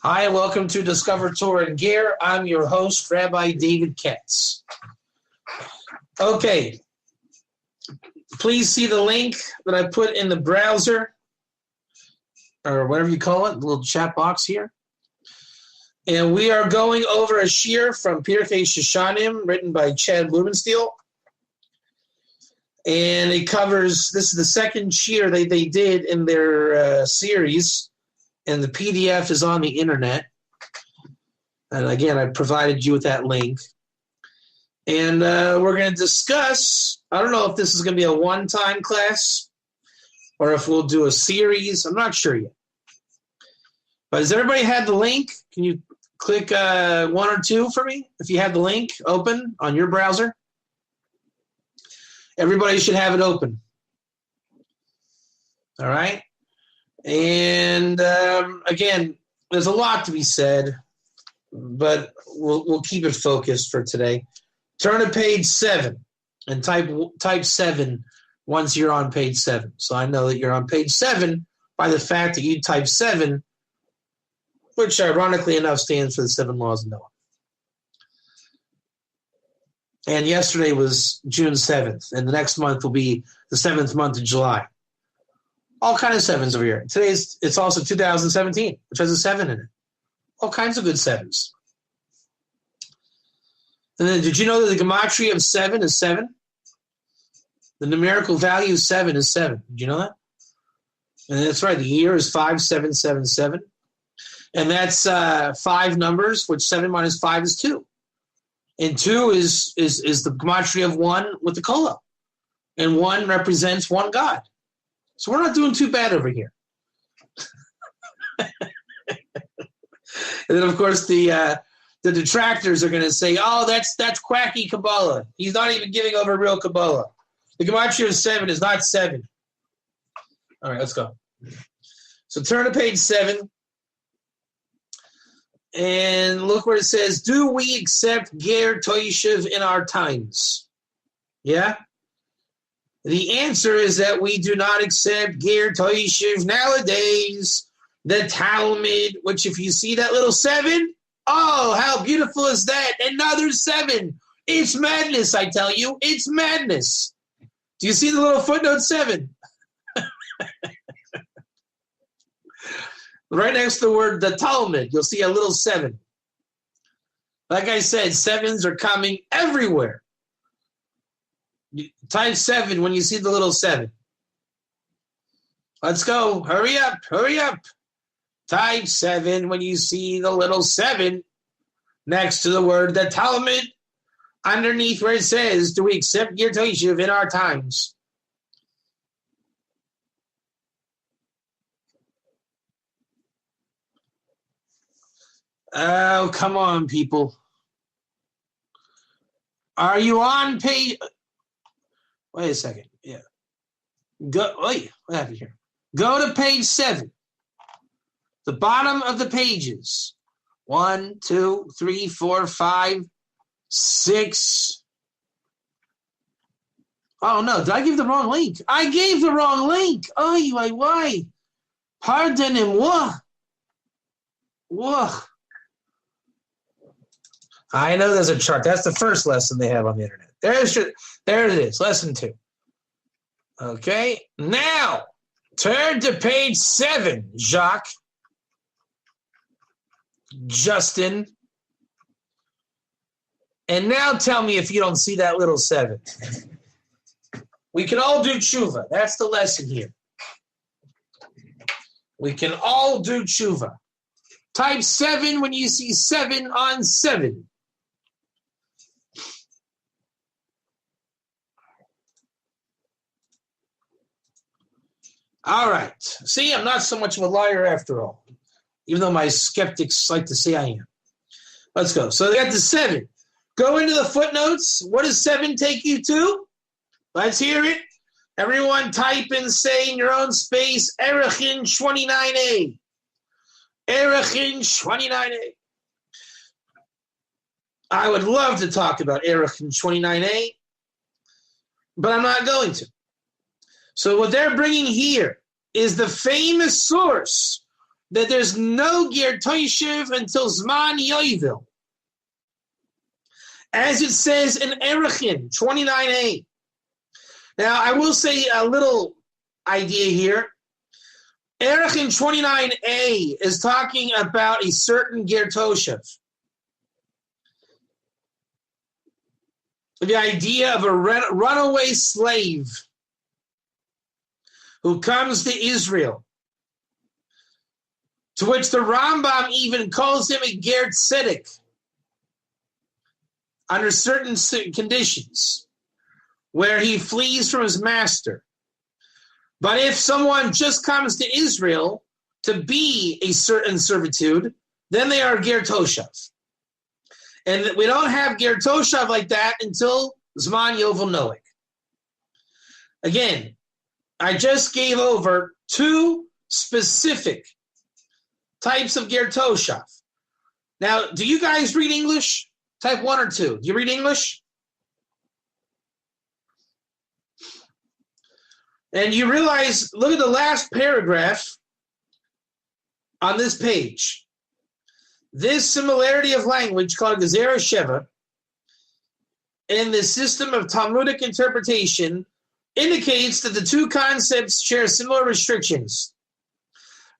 Hi, and welcome to Discover Torah and Ger. I'm your host, Rabbi David Katz. Okay, please see the link that I put in the browser, or whatever you call it, the little chat box here. And we are going over a shir from Pirkei Shoshanim, written by Chad Blumenstiel. And it covers, this is the second shir they did in their series, and the PDF is on the internet. And again, I provided you with that link. And we're going to discuss, I don't know if this is going to be a one-time class or if we'll do a series. I'm not sure yet. But has everybody had the link? Can you click 1 or 2 for me if you have the link open on your browser? Everybody should have it open. All right? And again, there's a lot to be said, but we'll keep it focused for today. Turn to page 7 and type 7 once you're on page 7. So I know that you're on page 7 by the fact that you type 7, which ironically enough stands for the 7 laws of Noah. And yesterday was June 7th, and the next month will be the 7th month of July. All kind of 7s over here. Today it's also 2017, which has a 7 in it. All kinds of good 7s. And then did you know that the gematria of 7 is 7? The numerical value of 7 is 7. Did you know that? And that's right. The year is 5777. And that's 5 numbers, which 7 minus 5 is 2. And 2 is the gematria of 1 with the kola. And 1 represents one God. So we're not doing too bad over here. And then, of course, the detractors are going to say, oh, that's quacky Kabbalah. He's not even giving over real Kabbalah. The gematria of 7 is not 7. All right, let's go. So turn to page 7. And look where it says, do we accept Ger Toshav in our times? Yeah? The answer is that we do not accept Ger Toshav nowadays. The Talmid, which if you see that little 7, oh, how beautiful is that? Another 7. It's madness, I tell you. It's madness. Do you see the little footnote 7? Right next to the word the Talmid, you'll see a little 7. Like I said, 7s are coming everywhere. Type 7 when you see the little 7. Let's go. Hurry up. Hurry up. Type 7 when you see the little 7 next to the word the Talmid, underneath where it says, do we accept Ger Toshav in our times? Oh, come on, people. Are you on page? Wait a second. Yeah. Wait, what happened here? Go to page 7. The bottom of the pages. 1, 2, 3, 4, 5, 6. Oh, no. Did I give the wrong link? I gave the wrong link. Oh, why? Pardonnez-moi. Whoa. I know there's a chart. That's the first lesson they have on the internet. There it is, lesson 2. Okay, now turn to page 7, Jacques, Justin, and now tell me if you don't see that little 7. We can all do tshuva. That's the lesson here. We can all do tshuva. Type 7 when you see 7 on 7. All right. See, I'm not so much of a liar after all, even though my skeptics like to say I am. Let's go. So they got the 7. Go into the footnotes. What does 7 take you to? Let's hear it. Everyone type and say in your own space, Erechin 29a. Erechin 29a. I would love to talk about Erechin 29a, but I'm not going to. So what they're bringing here is the famous source that there's no Ger Toshav until Zman Yovel, as it says in Erechim 29a. Now, I will say a little idea here. Erechim 29a is talking about a certain Ger Toshav. The idea of a runaway slave who comes to Israel, to which the Rambam even calls him a Ger Tzedek under certain conditions, where he flees from his master. But if someone just comes to Israel to be a certain servitude, then they are Ger Toshav. And we don't have Ger Toshav like that until Zman Yovel Noach. Again, I just gave over two specific types of Ger Toshav. Now, do you guys read English? Type 1 or 2. Do you read English? And you realize, look at the last paragraph on this page. This similarity of language called Gezerah Sheva in the system of Talmudic interpretation indicates that the two concepts share similar restrictions.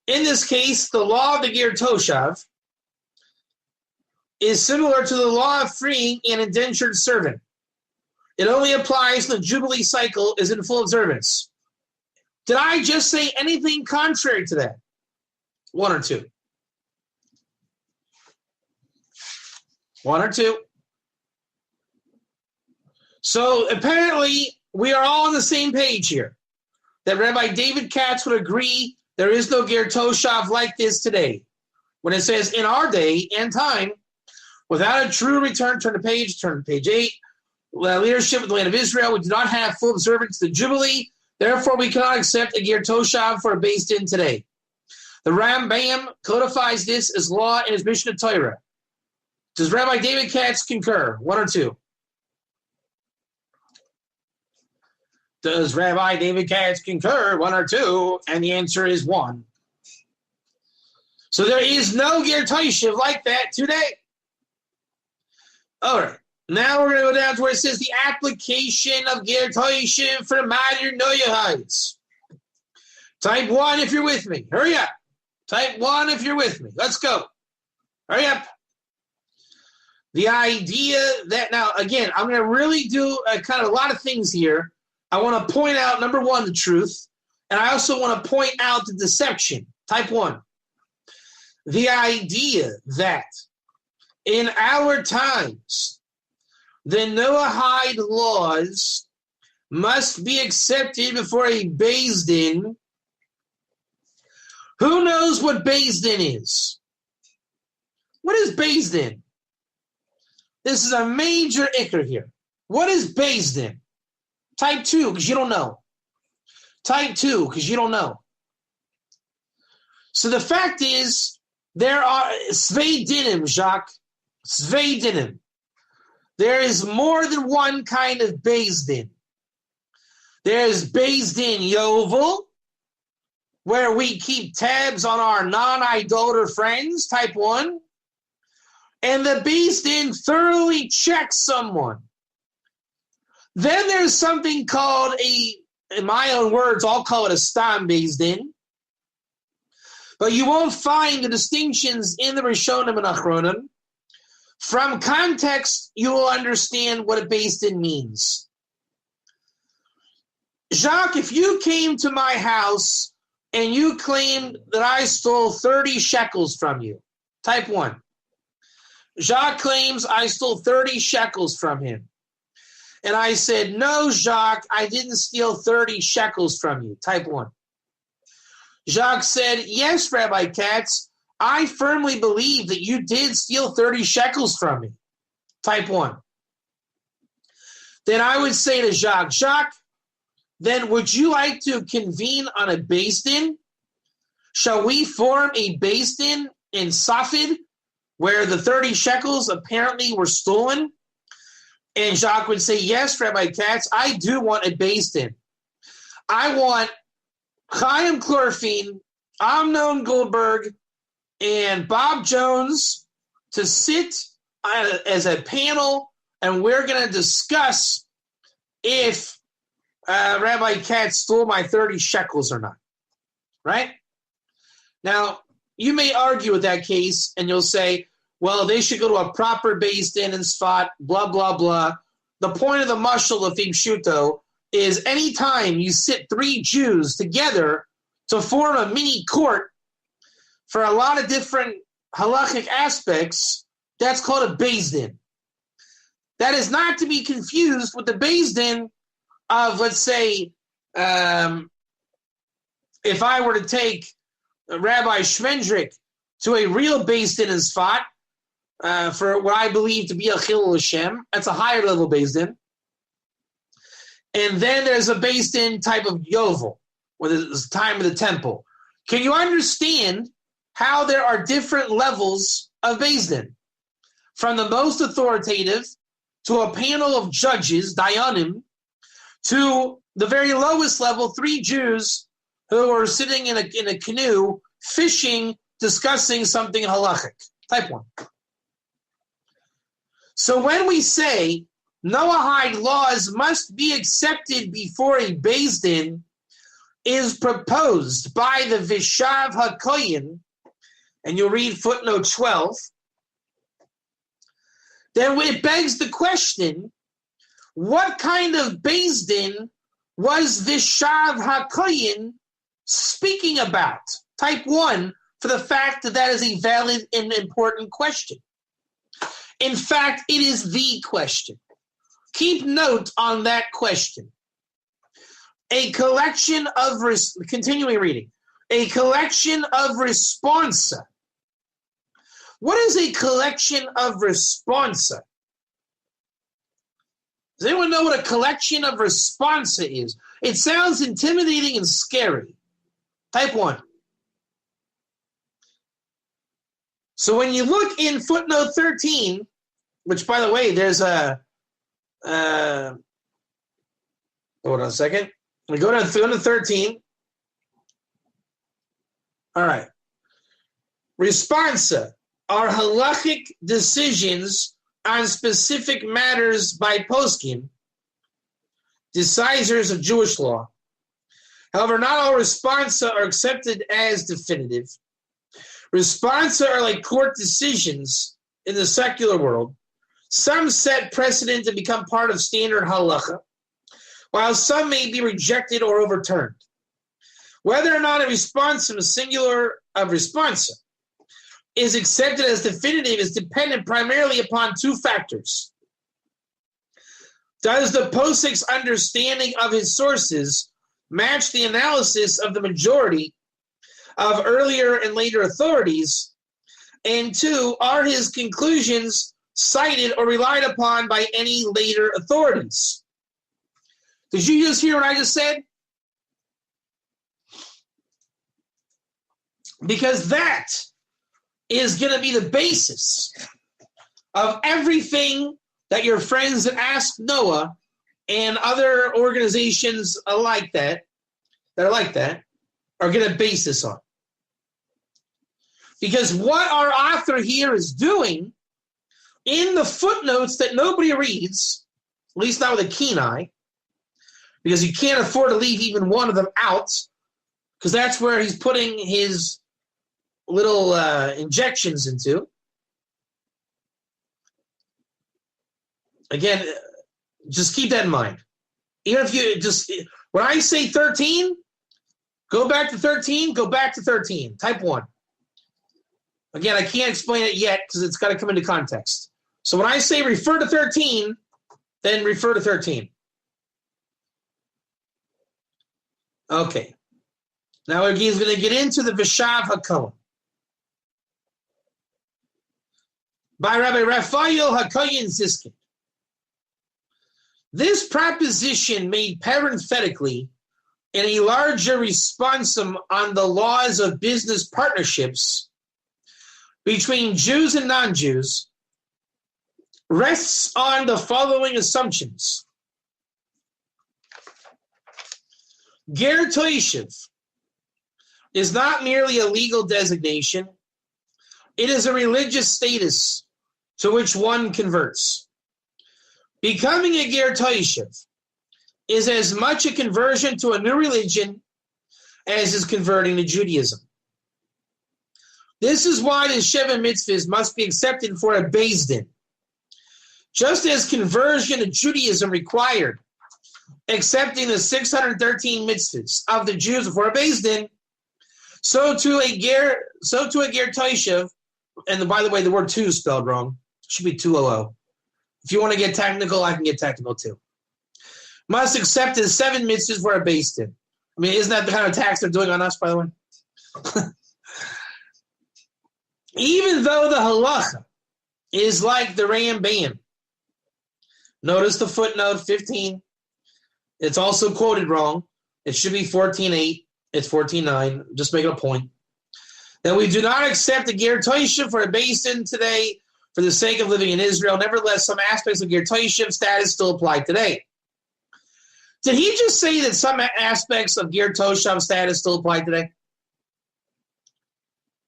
In this case, the law of the Ger Toshav is similar to the law of freeing an indentured servant. It only applies when the Jubilee cycle is in full observance. Did I just say anything contrary to that? 1 or 2? 1 or 2? So apparently we are all on the same page here, that Rabbi David Katz would agree there is no Ger Toshav like this today. When it says in our day and time, without a true return, turn to page 8, leadership of the land of Israel, we do not have full observance of the Jubilee. Therefore, we cannot accept a Ger Toshav for a based in today. The Rambam codifies this as law in his Mishnah Torah. Does Rabbi David Katz concur? 1 or 2? Does Rabbi David Katz concur? 1 or 2? And the answer is 1. So there is no Ger Toshav like that today. All right. Now we're going to go down to where it says the application of Ger Toshav for modern Noahides. Type 1 if you're with me. Hurry up. Type 1 if you're with me. Let's go. Hurry up. The idea that, now, again, I'm going to really do kind of a lot of things here. I want to point out, number 1, the truth. And I also want to point out the deception. Type 1. The idea that in our times, the Noahide laws must be accepted before a Beis Din. Who knows what Beis Din is? What is Beis Din? This is a major ikr here. What is Beis Din? Type 2, because you don't know. Type 2, because you don't know. So the fact is, there are Svei Dinim, Jacques. Svei Dinim. There is more than one kind of Beis Din. There is Beis Din Yovel, where we keep tabs on our non-idolater friends, type 1. And the Beis Din thoroughly checks someone. Then there's something called in my own words, I'll call it a Stam Beis Din. But you won't find the distinctions in the Rishonim and Achronim. From context, you will understand what a Beis Din means. Jacques, if you came to my house and you claimed that I stole 30 shekels from you, type 1. Jacques claims I stole 30 shekels from him. And I said, no, Jacques, I didn't steal 30 shekels from you, type 1. Jacques said, yes, Rabbi Katz, I firmly believe that you did steal 30 shekels from me. Type 1. Then I would say to Jacques, then would you like to convene on a Beis Din? Shall we form a Beis Din in Safed, where the 30 shekels apparently were stolen? And Jacques would say, yes, Rabbi Katz, I do want a Beis Din. I want Chaim Chlorphine Amnon Goldberg and Bob Jones to sit as a panel, and we're going to discuss if Rabbi Katz stole my 30 shekels or not, right? Now, you may argue with that case, and you'll say, well, they should go to a proper Beis Din and Sfat, blah, blah, blah. The point of the mashal of Pshuto is anytime you sit three Jews together to form a mini court for a lot of different halachic aspects, that's called a Beis Din. That is not to be confused with the Beis Din of, let's say, if I were to take Rabbi Shmendrik to a real Beis Din in Sfat for what I believe to be a Chilul Hashem, that's a higher level Beis Din. And then there's a Beis Din type of Yovel, where it's the time of the temple. Can you understand how there are different levels of Beis Din? From the most authoritative to a panel of judges, Dayanim, to the very lowest level, three Jews who are sitting in a canoe, fishing, discussing something halachic. Type 1. So when we say Noahide laws must be accepted before a Beis Din is proposed by the Vishav HaKoyin, and you'll read footnote 12, then it begs the question, what kind of Beis Din was Vishav HaKoyin speaking about? Type 1, for the fact that that is a valid and important question. In fact, it is the question. Keep note on that question. A collection of, continuing reading, a collection of responsa. What is a collection of responsa? Does anyone know what a collection of responsa is? It sounds intimidating and scary. Type 1. So when you look in footnote 13, which, by the way, there's a hold on a second. We go to footnote 13. All right. Responsa are halachic decisions on specific matters by poskim, decisors of Jewish law. However, not all responsa are accepted as definitive. Responsa are like court decisions in the secular world. Some set precedent and become part of standard halacha, while some may be rejected or overturned. Whether or not a response from a singular of responsa is accepted as definitive is dependent primarily upon two factors. Does the posik's understanding of his sources match the analysis of the majority of earlier and later authorities? And 2, are his conclusions cited or relied upon by any later authorities? Did you just hear what I just said? Because that is going to be the basis of everything that your friends at Ask Noah and other organizations like that are going to base this on. Because what our author here is doing in the footnotes that nobody reads, at least not with a keen eye, because you can't afford to leave even one of them out, because that's where he's putting his little injections into. Again, just keep that in mind. Even if you just, when I say 13, go back to 13, go back to 13. Type 1. Again, I can't explain it yet because it's got to come into context. So when I say refer to 13, then refer to 13. Okay. Now he's going to get into the Vishav HaKohen. By Rabbi Raphael HaKoyen Ziskin. This proposition made parenthetically in a larger responsum on the laws of business partnerships between Jews and non-Jews rests on the following assumptions. Ger Toshav is not merely a legal designation. It is a religious status to which one converts. Becoming a Ger Toshav is as much a conversion to a new religion as is converting to Judaism. This is why the Sheva mitzvahs must be accepted for a Beis Din. Just as conversion to Judaism required accepting the 613 mitzvahs of the Jews before a Beis Din, so to a Ger Toshav, and by the way, the word two is spelled wrong. It should be 200. If you want to get technical, I can get technical too. Must accept the 7 mitzvahs for a Beis Din. I mean, isn't that the kind of tax they're doing on us, by the way? Even though the halacha is like the Rambam. Notice the footnote 15. It's also quoted wrong. It should be 14.8. It's 14.9. Just making a point. That we do not accept the Ger Toshav for a Beis Din today for the sake of living in Israel. Nevertheless, some aspects of Ger Toshav status still apply today. Did he just say that some aspects of Ger Toshav status still apply today?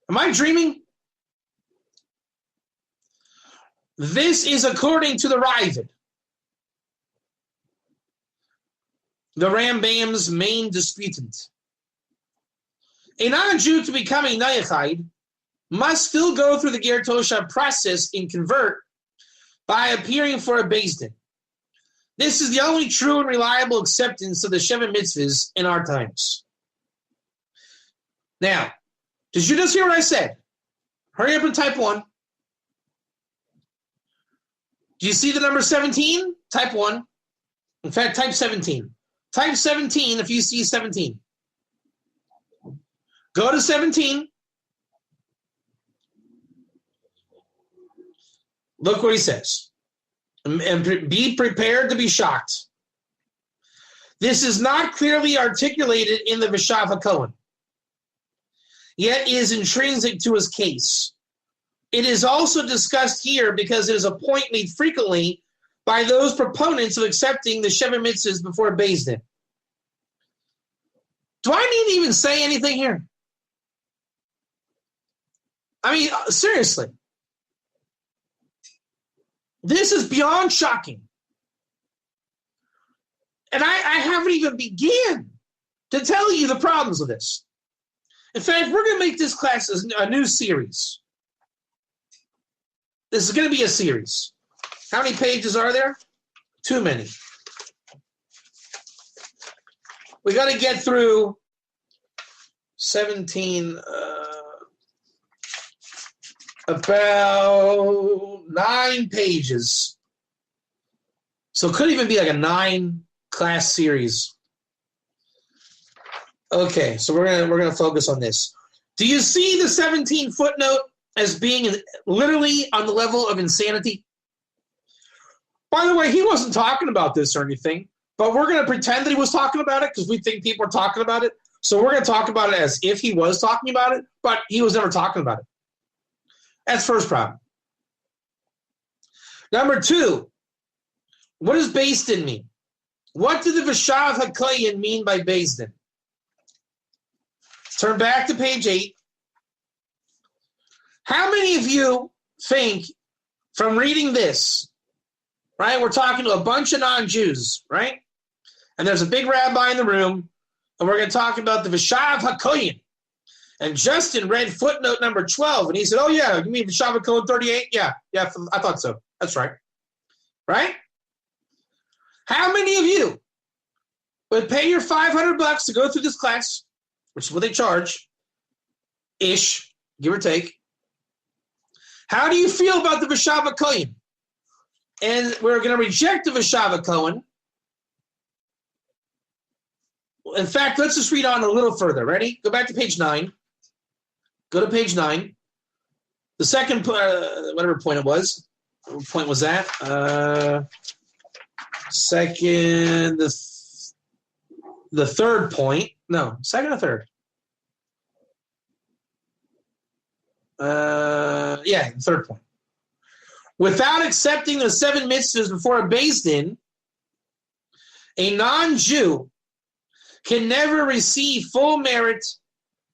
Am I dreaming? This is according to the Ravid, the Rambam's main disputant. A non-Jew to become a Nayachide must still go through the Ger Toshav process and convert by appearing for a Beis Din. This is the only true and reliable acceptance of the Sheva mitzvahs in our times. Now, did you just hear what I said? Hurry up and type 1. Do you see the number 17? Type 1. In fact, type 17. Type 17 if you see 17. Go to 17. Look what he says. And be prepared to be shocked. This is not clearly articulated in the Vishav HaKohen, yet is intrinsic to his case. It is also discussed here because it is a point made frequently by those proponents of accepting the Sheva mitzvahs before Beis Din. Do I need to even say anything here? I mean, seriously. This is beyond shocking. And I haven't even begun to tell you the problems of this. In fact, we're going to make this class a new series. This is going to be a series. How many pages are there? Too many. We got to get through 17, about 9 pages. So it could even be like a 9-class series. Okay, so we're gonna focus on this. Do you see the 17 footnote as being literally on the level of insanity? By the way, he wasn't talking about this or anything, but we're going to pretend that he was talking about it because we think people are talking about it. So we're going to talk about it as if he was talking about it, but he was never talking about it. That's first problem. Number 2, what does Beis Din mean? What did the Vishav HaKohen mean by Beis Din? Turn back to page 8. How many of you think from reading this, right? We're talking to a bunch of non-Jews, right? And there's a big rabbi in the room, and we're going to talk about the Vishav HaKohen. And Justin read footnote number 12, and he said, oh, yeah, you mean Vishav HaKohen 38? Yeah, I thought so. That's right. Right? How many of you would pay your $500 to go through this class, which is what they charge, ish, give or take? How do you feel about the Vishav HaKohen? And we're going to reject the Vishav HaKohen. In fact, let's just read on a little further. Ready? Go back to page 9. Go to page 9. The second, whatever point it was. What point was that? Second, the third point. No, second or third? The third point. Without accepting the 7 mitzvahs before a Beis Din, a non-Jew can never receive full merit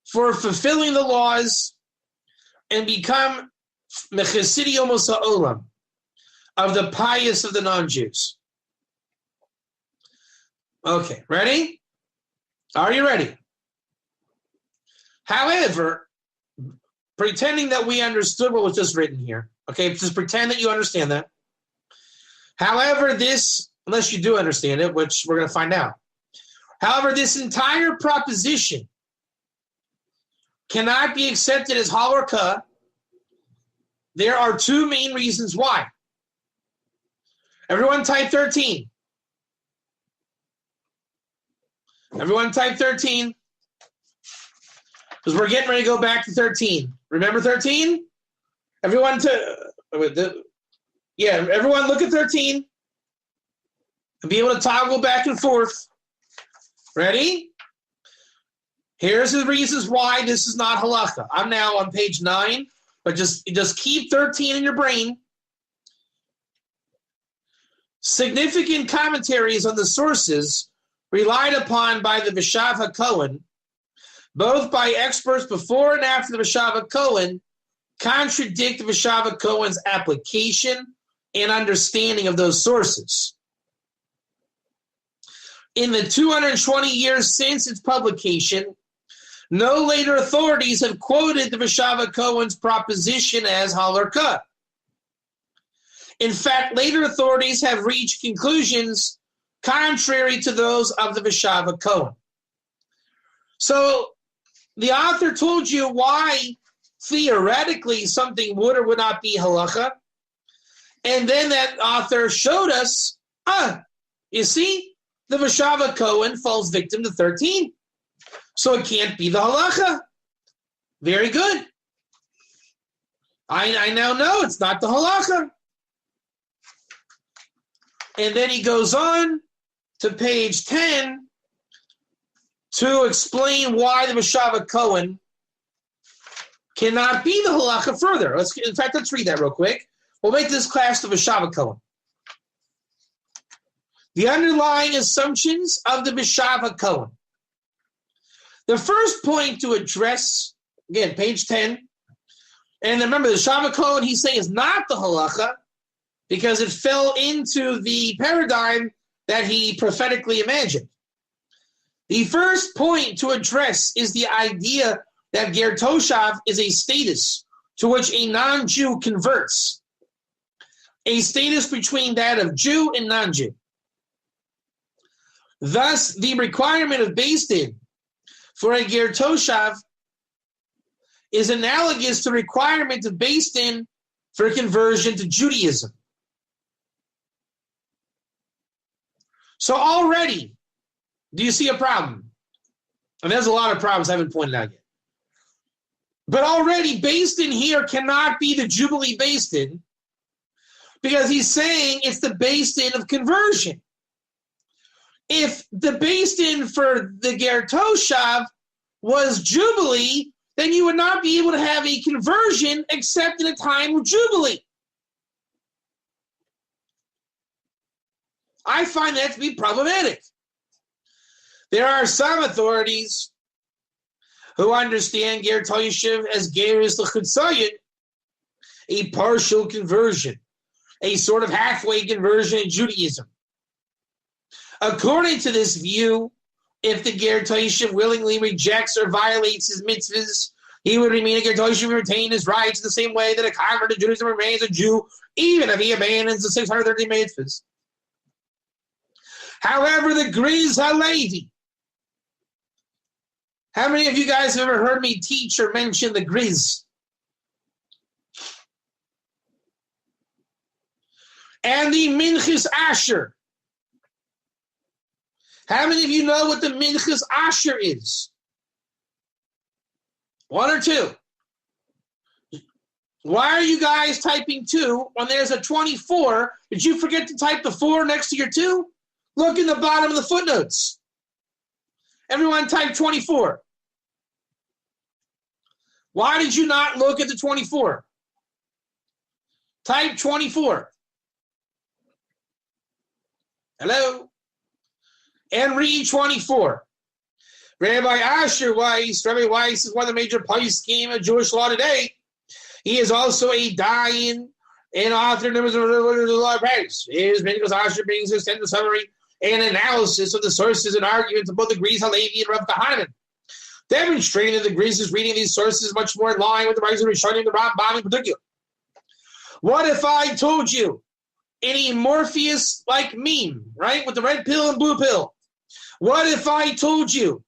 for fulfilling the laws and become mechasidiomos ha'olam, of the pious of the non-Jews. Okay, ready? Are you ready? However, pretending that we understood what was just written here, okay, just pretend that you understand that. However, this, unless you do understand it, which we're going to find out. However, this entire proposition cannot be accepted as halakha. There are two main reasons why. Everyone type 13. Everyone type 13. Because we're getting ready to go back to 13. Remember 13? Everyone everyone look at 13 and be able to toggle back and forth. Ready? Here's the reasons why this is not halakha. I'm now on page 9, but just keep 13 in your brain. Significant commentaries on the sources relied upon by the Veshav HaKohen, both by experts before and after the Veshav HaKohen, contradict the Veshav HaKohen's application and understanding of those sources. In the 220 years since its publication, no later authorities have quoted the Veshav HaKohen's proposition as halakha. In fact, later authorities have reached conclusions contrary to those of the Veshav HaKohen. So the author told you why theoretically something would or would not be halakha, and then that author showed us, you see, the Veshav HaKohen falls victim to 13. So it can't be the halakha. Very good. I now know it's not the halakha. And then he goes on to page 10 to explain why the Veshav HaKohen cannot be the halakha further. Let's read that real quick. We'll make this class the Veshav HaKohen. The underlying assumptions of the Veshav HaKohen. The first point to address, again, page 10, and remember the Veshav HaKohen he's saying is not the halakha because it fell into the paradigm that he prophetically imagined. The first point to address is the idea that Ger Toshav is a status to which a non-Jew converts, a status between that of Jew and non-Jew. Thus, the requirement of Beis Din for a Ger Toshav is analogous to the requirement of Beis Din for conversion to Judaism. So already, do you see a problem? And there's a lot of problems I haven't pointed out yet. But already, Beis Din here cannot be the Jubilee Beis Din because he's saying it's the Beis Din of conversion. If the Beis Din for the Ger Toshav was Jubilee, then you would not be able to have a conversion except in a time of Jubilee. I find that to be problematic. There are some authorities who understand Ger Toshav as Geris L'Chutzayin, a partial conversion, a sort of halfway conversion in Judaism. According to this view, if the Ger Toshav willingly rejects or violates his mitzvahs, he would remain a Ger Toshav and retain his rights in the same way that a convert to Judaism remains a Jew, even if he abandons the 630 mitzvahs. However, the Griz HaLevi. How many of you guys have ever heard me teach or mention the Griz? And the Minchas Asher. How many of you know what the Minchas Asher is? One or two? Why are you guys typing 2 when there's a 24? Did you forget to type the 4 next to your 2? Look in the bottom of the footnotes. Everyone type 24. Why did you not look at the 24? Type 24. Hello? And read 24. Rabbi Asher Weiss, Rabbi Weiss is one of the major poskim of Jewish law today. He is also a dayan and author of numbers of the law of Paris. His Minchas Asher brings his extended summary and analysis of the sources and arguments of both the Greece Halevi and Rav Kahaneman, demonstrating that the Greece is reading these sources much more in line with the writings of Rishonim and the Rambam in particular. What if I told you any Morpheus-like meme, right, with the red pill and blue pill? What if I told you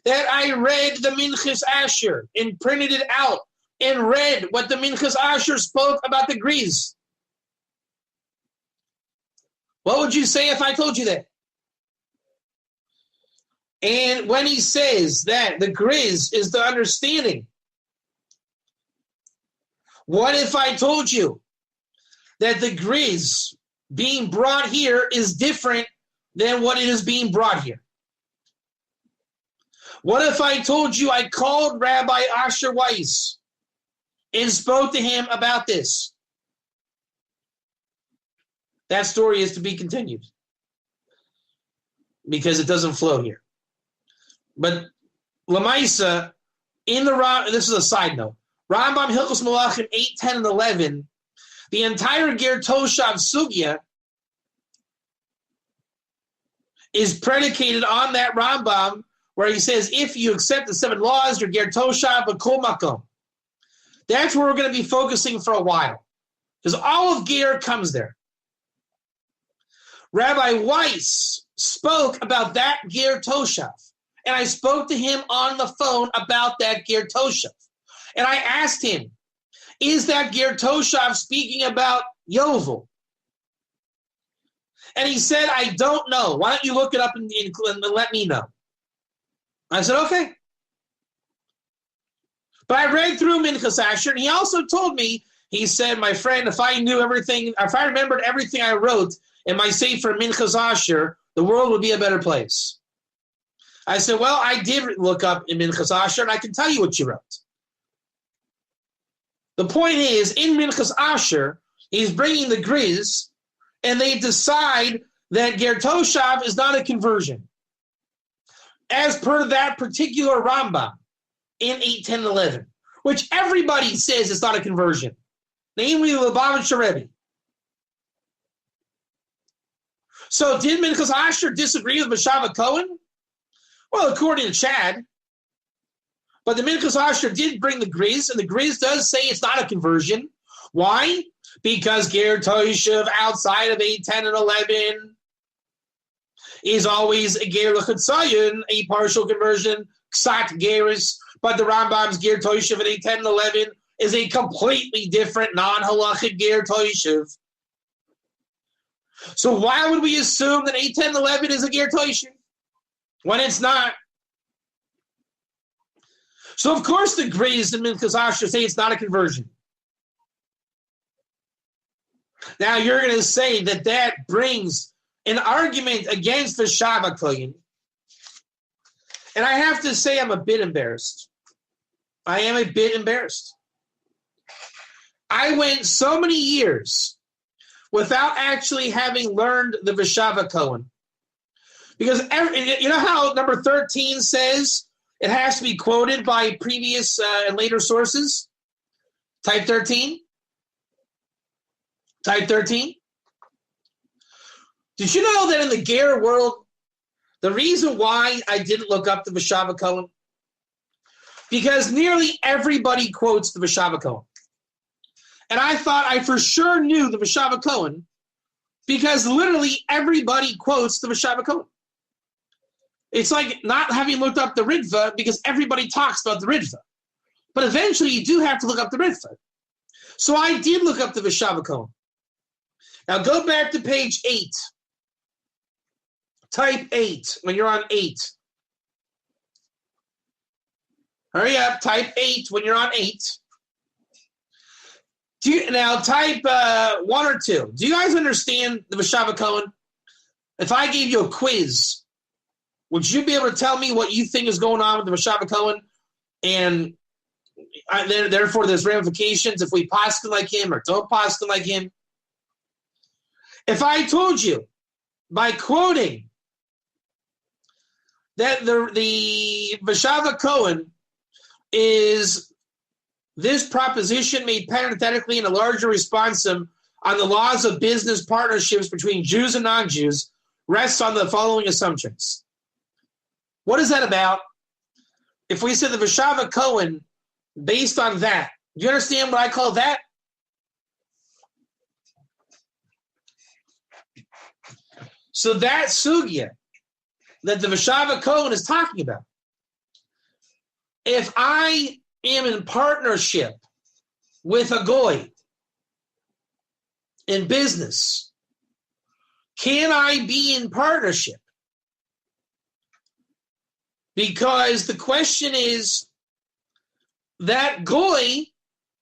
that I read the Minchas Asher and printed it out and read what the Minchas Asher spoke about the Greece? What would you say if I told you that? And when he says that the Grizz is the understanding, what if I told you that the Grizz being brought here is different than what it is being brought here? What if I told you I called Rabbi Asher Weiss and spoke to him about this? That story is to be continued because it doesn't flow here. But Lamaisa, in the this is a side note, Rambam Hilchos Malachim 8, 10, and 11, the entire Ger Toshav Sugya is predicated on that Rambam where he says, if you accept the 7 laws, you're Ger Toshav B'kol Makom. That's where we're going to be focusing for a while because all of Ger comes there. Rabbi Weiss spoke about that Ger Toshav, and I spoke to him on the phone about that Ger Toshav. And I asked him, is that Ger Toshav speaking about Yovel? And he said, I don't know. Why don't you look it up and let me know? I said, okay. But I read through Minchas Asher, and he also told me, he said, my friend, if I knew everything, if I remembered everything I wrote in my Sefer Minchas Asher, the world would be a better place. I said, well, I did look up in Minchas Asher, and I can tell you what you wrote. The point is, in Minchas Asher, he's bringing the Grizz, and they decide that Ger Toshav is not a conversion, as per that particular Rambam in 8, 10, and 11, which everybody says is not a conversion, namely the Lubavitcher Rebbe. So did Minchas Asher disagree with Mashava Cohen? Well, according to Chad. But the Minchas Asher did bring the Grizz, and the Grizz does say it's not a conversion. Why? Because Ger Toshav outside of 8, 10, and 11 is always a Ger L'Chutzayin, a partial conversion, Ksat Geris. But the Rambam's Ger Toshav at 8, 10, and 11 is a completely different non-halachic Ger Toshav. So why would we assume that 8, 10, and 11 is a Ger Toshav when it's not? So of course the Grizz and Minchas Asher say it's not a conversion. Now you're going to say that that brings an argument against the Shava Kohen. And I have to say I'm a bit embarrassed. I am a bit embarrassed. I went so many years without actually having learned the Veshava Kohen. Because you know how number 13 says it has to be quoted by previous and later sources? Type 13. Type 13. Did you know that in the Ger world, the reason why I didn't look up the Veshava Kohen? Because nearly everybody quotes the Veshava Kohen. And I thought I for sure knew the Veshava Kohen because literally everybody quotes the Veshava Kohen. It's like not having looked up the Ritva because everybody talks about the Ritva. But eventually you do have to look up the Ritva. So I did look up the Veshava Kohen. Now go back to page 8. Type 8 when you're on 8. Hurry up, type 8 when you're on 8. Now type 1 or 2. Do you guys understand the Veshava Kohen? If I gave you a quiz, would you be able to tell me what you think is going on with the Veshava Kohen? And therefore there's ramifications if we paskin like him or don't paskin like him. If I told you by quoting that the Vashava Cohen is this proposition made parenthetically in a larger responsum on the laws of business partnerships between Jews and non-Jews rests on the following assumptions. What is that about? If we said the Vashava Cohen based on that, do you understand what I call that? So that sugya that the Vashava Cohen is talking about, if I am in partnership with a goy in business, can I be in partnership? Because the question is that goy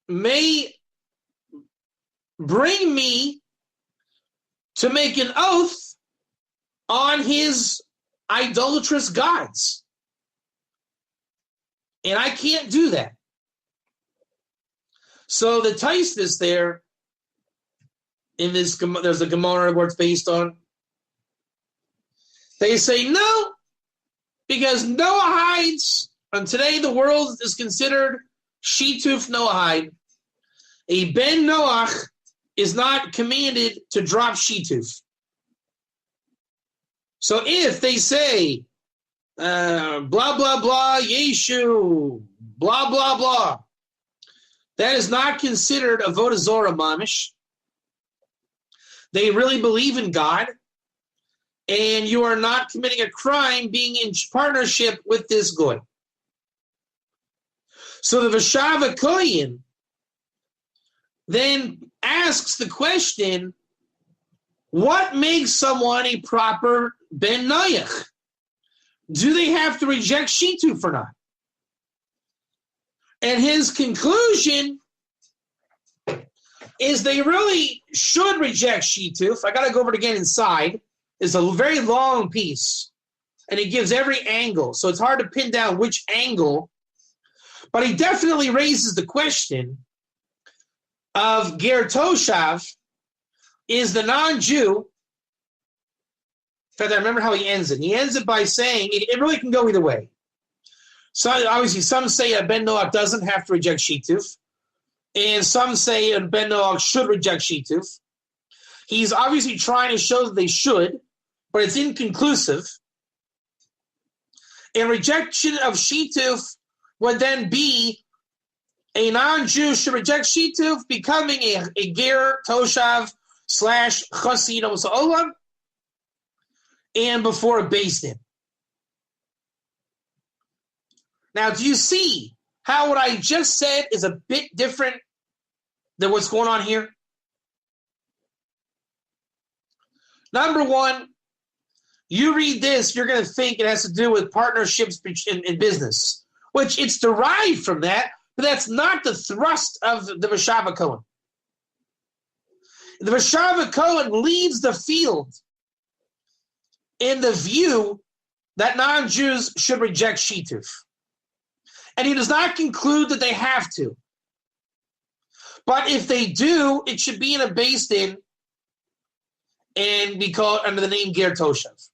may bring me to make an oath on his idolatrous gods. And I can't do that. So the Taisvis there, in this, there's a Gemara where it's based on, they say no, because Noahides, and today the world is considered Shituf Noahide. A Ben Noach is not commanded to drop Shituf. So if they say, blah, blah, blah, Yeshu, blah, blah, blah, that is not considered Avodah Zorah Mamish. They really believe in God, and you are not committing a crime being in partnership with this goy. So the Vashava Kohen then asks the question, what makes someone a proper Ben Noach? Do they have to reject Shituf or not? And his conclusion is they really should reject Shituf. I got to go over it again inside. It's a very long piece, and it gives every angle, so it's hard to pin down which angle. But he definitely raises the question of Ger Toshav, is the non-Jew. In fact, I remember how he ends it. He ends it by saying, it really can go either way. So obviously, some say a Ben Noach doesn't have to reject Shituf, and some say a Ben Noach should reject Shituf. He's obviously trying to show that they should, but it's inconclusive. And rejection of Shituf would then be a non-Jew should reject Shituf, becoming a Ger Toshav / Chasid Olam, and before a Beis Din. Now, do you see how what I just said is a bit different than what's going on here? Number one, you read this, you're going to think it has to do with partnerships in business, which it's derived from that, but that's not the thrust of the Vashava Cohen. The Vashava Cohen leads the field in the view that non-Jews should reject Shituf. And he does not conclude that they have to. But if they do, it should be in a Beis Din and be called under the name Ger Toshav.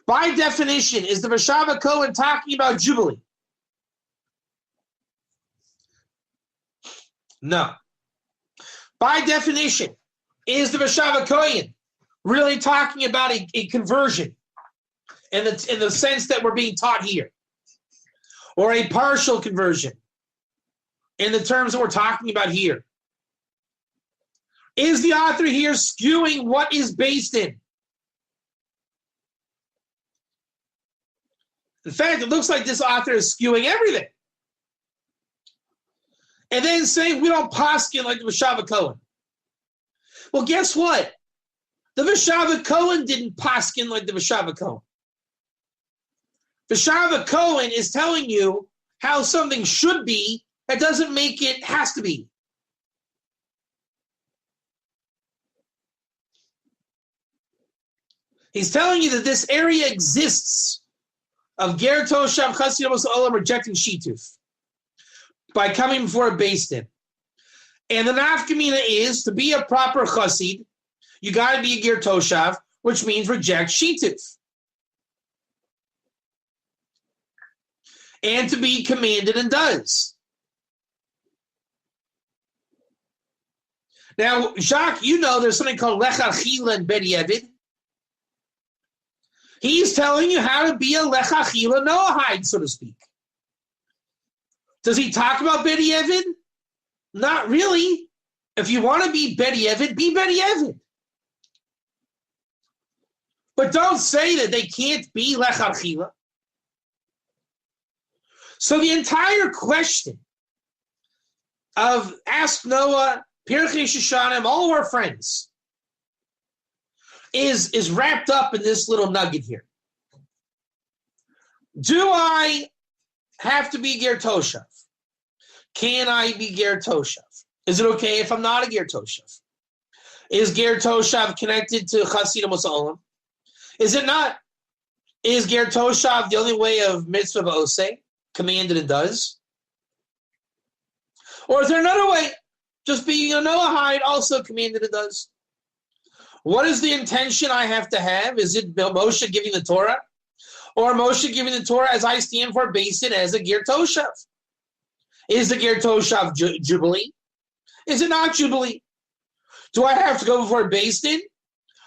By definition, is the Vashava Cohen talking about Jubilee? No. By definition, is the Vashava Cohen really talking about a conversion in the sense that we're being taught here? Or a partial conversion in the terms that we're talking about here? Is the author here skewing what is based in? In fact, it looks like this author is skewing everything. And then saying we don't poskin like the Vashava Cohen. Well, guess what? The Vashava Cohen didn't poskin like the Vashava Cohen. Vashava Cohen is telling you how something should be. That doesn't make it has to be. He's telling you that this area exists of Ger Toshav Chasid Olam rejecting Shituf by coming before a Beis Din. And the nafkamina is to be a proper Chasid, you got to be a Ger Toshav, which means reject Shituf. and to be commanded and does. Now, Jacques, you know there's something called lechachila and bediavad. He's telling you how to be a lechachila Noahide, so to speak. Does he talk about bediavad? Not really. If you want to be bediavad, be bediavad. But don't say that they can't be lechachila. So the entire question of Ask Noah, Pirkei Shoshanim, all of our friends, is wrapped up in this little nugget here. Do I have to be Ger Toshav? Can I be Ger Toshav? Is it okay if I'm not a Ger Toshav? Is Ger Toshav connected to Chasidus Olam? Is it not? Is Ger Toshav the only way of mitzvah v'oseh, commanded and does? Or is there another way? Just being a Noahide also commanded and does. What is the intention I have to have? Is it Moshe giving the Torah? Or Moshe giving the Torah as I stand for based it as a Ger Toshav? Is the Ger Toshav Jubilee? Is it not Jubilee? Do I have to go before based in?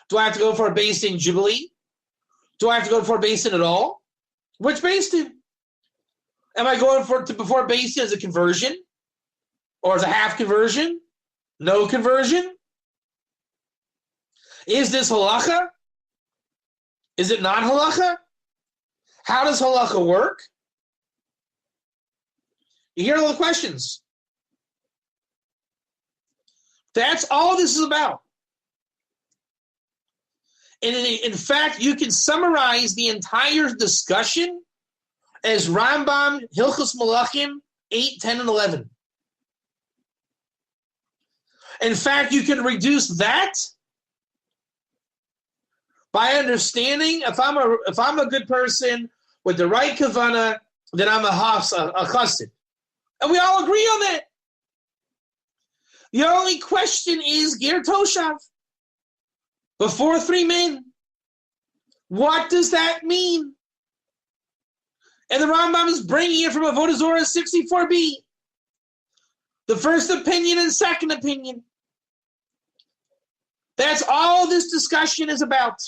Do I have to go for a based in Jubilee? Do I have to go for a based in at all? Which based in? Am I going before based in as a conversion? Or as a half conversion? No conversion? Is this halacha? Is it not halacha? How does halacha work? You hear all the questions. That's all this is about. And in fact, you can summarize the entire discussion as Rambam, Hilchos Malachim, 8, 10, and 11. In fact, you can reduce that by understanding if I'm a good person with the right kavanah, then I'm a chassid. And we all agree on that. The only question is Ger Toshav. Before 3 men. What does that mean? And the Rambam is bringing it from Avodah Zorah 64b. The first opinion and second opinion. That's all this discussion is about.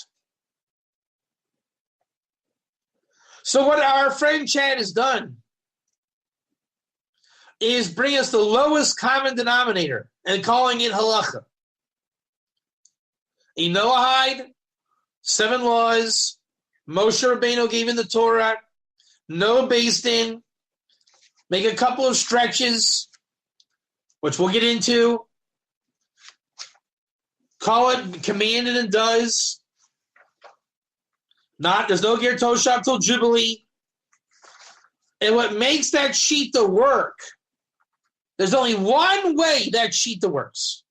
So what our friend Chad has done is bring us the lowest common denominator and calling it halacha. A Noahide, 7 laws, Moshe Rabbeinu gave in the Torah, no based in, make a couple of stretches, which we'll get into, call it commanded and does, there's no Ger Toshav till Jubilee, and what makes that shita work, there's only one way that shita works,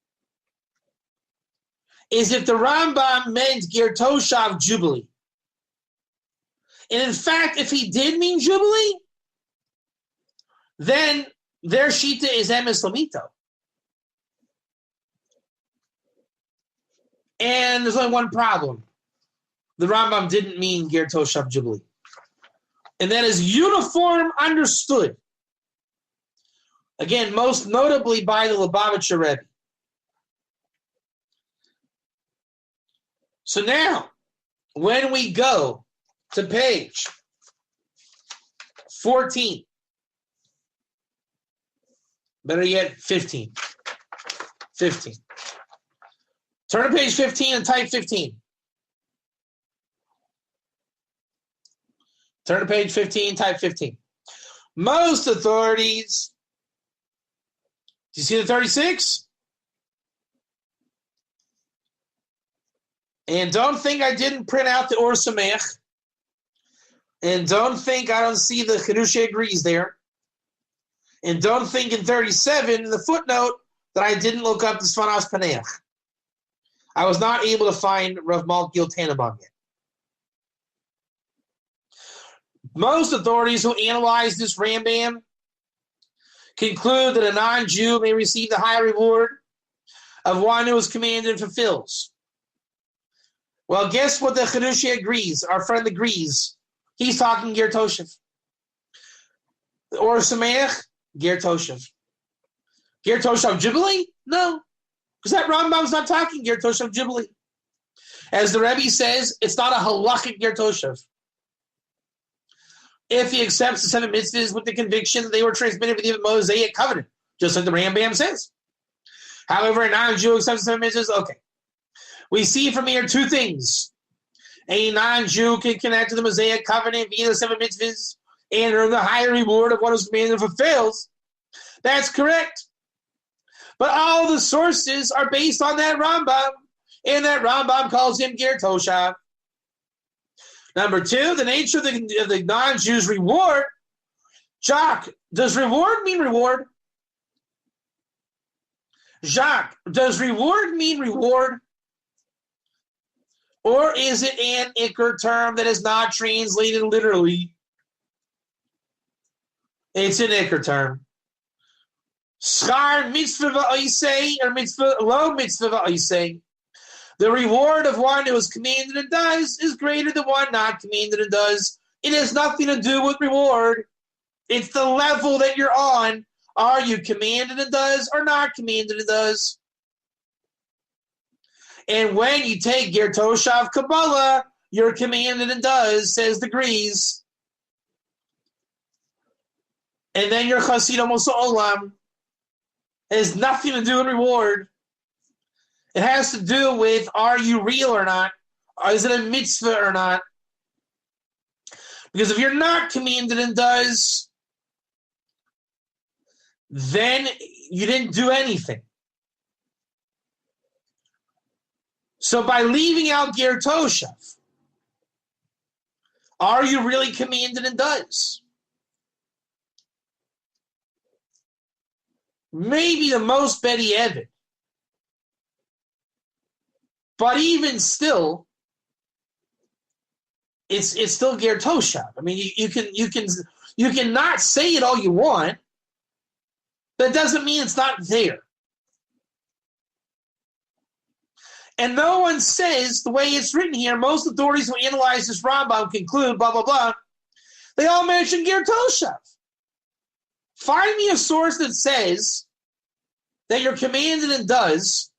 is if the Rambam meant Ger Toshav Jubilee. And in fact, if he did mean Jubilee, then their shita is emes lamito. And there's only one problem. The Rambam didn't mean Ger Toshav Jubilee. And that is uniform understood. Again, most notably by the Lubavitcher Rebbe. So now, when we go to page 14, better yet, 15. 15. Turn to page 15 and type 15. Turn to page 15, type 15. Most authorities, do you see the 36? And don't think I didn't print out the Or Sameach. And don't think I don't see the Chedushei agrees there. And don't think in 37, in the footnote, that I didn't look up the Sfanas Paneach. I was not able to find Rav Malkiel Tannenbaum yet. Most authorities who analyze this Rambam conclude that a non-Jew may receive the higher reward of one who is commanded and fulfills. Well, guess what the Chedushei agrees? Our friend agrees. He's talking Ger Toshav. Or Sameach, Ger Toshav. Ger Toshav Jubilee? No. Because that Rambam's not talking Ger Toshav Jubilee. As the Rebbe says, it's not a halachic Ger Toshav. If he accepts the 7 mitzvahs with the conviction that they were transmitted with the Mosaic covenant, just like the Rambam says. However, a non-Jew accepts the 7 mitzvahs, okay. We see from here 2 things. A non-Jew can connect to the Mosaic covenant via the 7 mitzvahs and earn the higher reward of what is commanded and fulfills. That's correct. But all the sources are based on that Rambam, and that Rambam calls him Ger Toshav. Number 2, the nature of the non-Jew's reward. Jacques, does reward mean reward? Jacques, does reward mean reward? Or is it an Iker term that is not translated literally? It's an Iker term. Schar mitzvah va'isei or mitzvah lo mitzvah va'isei. The reward of one who is commanded and does is greater than one not commanded and does. It has nothing to do with reward. It's the level that you're on. Are you commanded and does or not commanded and does? And when you take Ger Toshav Kabbalah, you're commanded and does, says the Greece. And then your Chasidam Olam. It has nothing to do with reward. It has to do with, are you real or not? Or is it a mitzvah or not? Because if you're not commanded and does, then you didn't do anything. So by leaving out Ger Toshav, are you really commanded and does? Maybe the most Betty Evid. But even still, it's still Ger Toshav. I mean, you can not say it all you want. That doesn't mean it's not there. And no one says the way it's written here. Most authorities who analyze this Rambam conclude blah blah blah. They all mention Ger Toshav. Find me a source that says that you're commanded and does.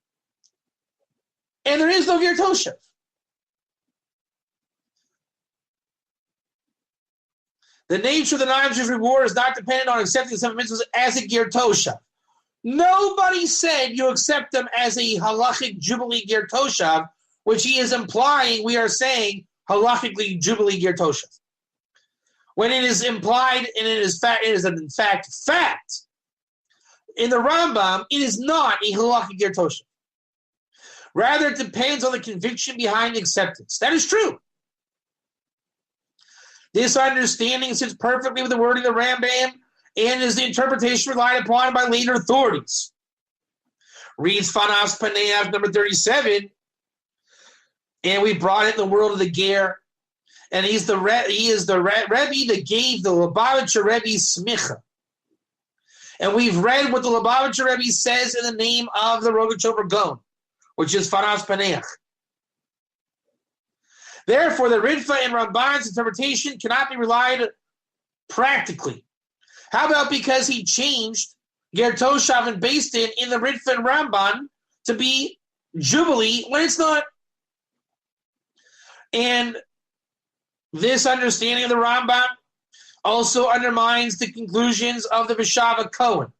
And there is no Ger Toshav. The nature of the non-Jewish reward is not dependent on accepting the 7 mitzvahs as a Ger Toshav. Nobody said you accept them as a halachic Jubilee Ger Toshav, which he is implying we are saying halachically Jubilee Ger Toshav. When it is implied and it is in fact fact. In the Rambam, it is not a halachic Ger Toshav. Rather, it depends on the conviction behind acceptance. That is true. This understanding sits perfectly with the wording of the Rambam and is the interpretation relied upon by later authorities. Reads Fanas Paneach, number 37, and we brought it in the world of the Ger, and he is the Rebbe that gave the Lubavitcher Rebbe smicha. And we've read what the Lubavitcher Rebbe says in the name of the Rogachover Gaon, which is Fanas Paneach. Therefore, the Ritva and Ramban's interpretation cannot be relied practically. How about because he changed Ger Toshav and based it in the Ritva and Ramban to be Jubilee when it's not? And this understanding of the Rambam also undermines the conclusions of the Bishava Cohen.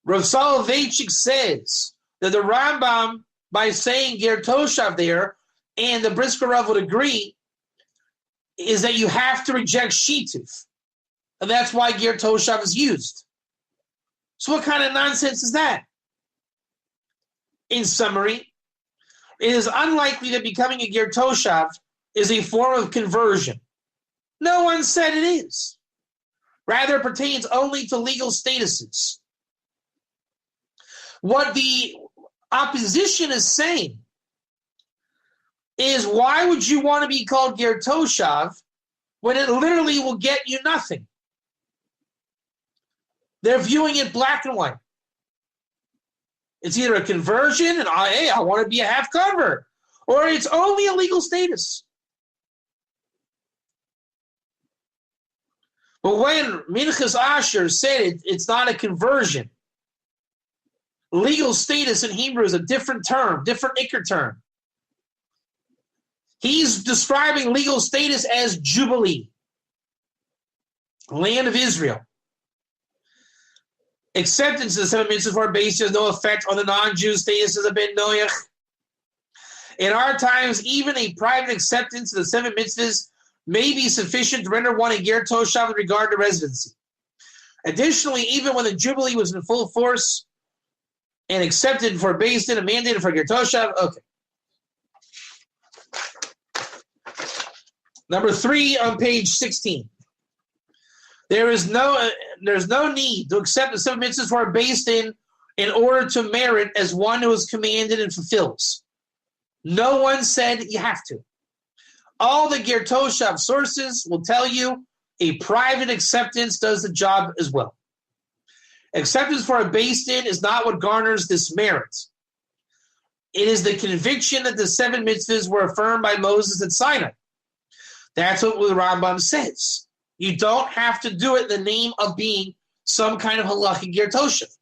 Rav Soloveitchik says that the Rambam, by saying Ger Toshav there, and the Brisker Rav would agree, is that you have to reject Shituf. And that's why Ger Toshav is used. So what kind of nonsense is that? In summary, it is unlikely that becoming a Ger Toshav is a form of conversion. No one said it is. Rather, it pertains only to legal statuses. What the opposition is saying is, why would you want to be called Ger Toshav when it literally will get you nothing? They're viewing it black and white. It's either a conversion, and hey, I want to be a half convert, or it's only a legal status. But when Minchas Asher said it's not a conversion, legal status in Hebrew is a different term, different Iker term. He's describing legal status as Jubilee, land of Israel. Acceptance of the 7 mitzvahs for base has no effect on the non-Jew status as a ben noyach. In our times, even a private acceptance of the 7 mitzvahs may be sufficient to render one a Ger Toshav in regard to residency. Additionally, even when the Jubilee was in full force and accepted for based in and mandated for Ger Toshav, okay. Number 3 on page 16. There's no need to accept the 7 mitzvahs for based in order to merit as one who is commanded and fulfills. No one said you have to. All the Ger Toshav sources will tell you a private acceptance does the job as well. Acceptance for a based in is not what garners this merit. It is the conviction that the 7 mitzvahs were affirmed by Moses at Sinai. That's what the Rambam says. You don't have to do it in the name of being some kind of halachic Ger Toshav.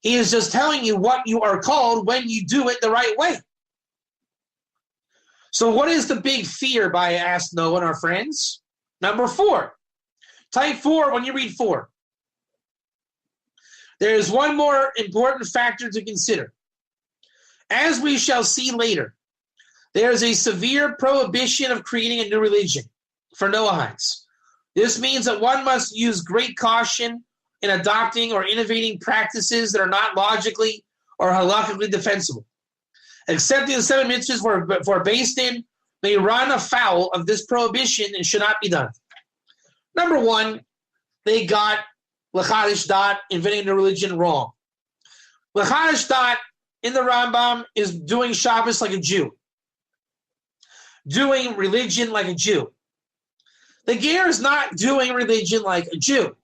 He is just telling you what you are called when you do it the right way. So what is the big fear by Ask Noah and our friends? Number 4. Type 4 when you read 4. There is one more important factor to consider. As we shall see later, there is a severe prohibition of creating a new religion for Noahites. This means that one must use great caution in adopting or innovating practices that are not logically or halakhically defensible. Accepting the 7 mitzvahs for based in may run afoul of this prohibition and should not be done. Number 1, they got L'chadish Dat, inventing the religion, wrong. L'chadish Dat in the Rambam is doing Shabbos like a Jew. Doing religion like a Jew. The Ger is not doing religion like a Jew.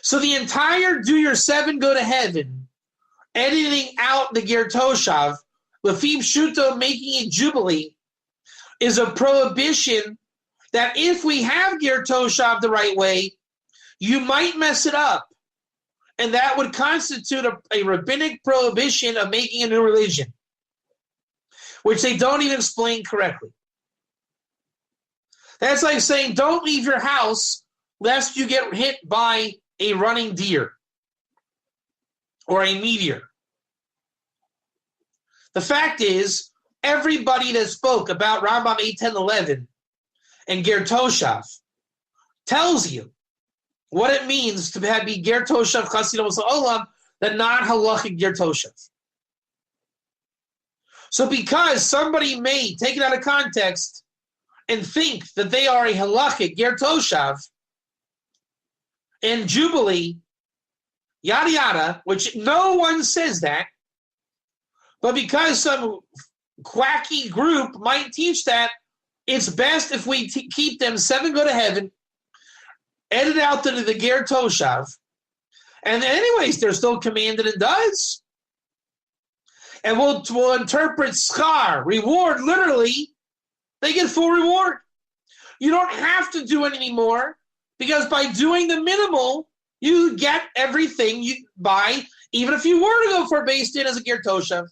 So the entire do your 7 go to heaven, editing out the Ger Toshav, Lefim Shuto making it Jubilee, is a prohibition that if we have Ger Toshav the right way, you might mess it up. And that would constitute a rabbinic prohibition of making a new religion, which they don't even explain correctly. That's like saying, don't leave your house lest you get hit by a running deer or a meteor. The fact is, everybody that spoke about Rambam 8, 10, 11 and Ger Toshav tells you what it means to be Ger Toshav Chasidam Olam, the non-halachic Ger Toshav. So because somebody may take it out of context and think that they are a halachic Ger Toshav and Jubilee, yada yada, which no one says that, but because some quacky group might teach that, it's best if we keep them 7 go to heaven, edit out the Ger Toshav, and anyways, they're still commanded and does. And we'll interpret schar, reward, literally, they get full reward. You don't have to do it anymore, because by doing the minimal, you get everything you buy, even if you were to go for based in as a Ger Toshav.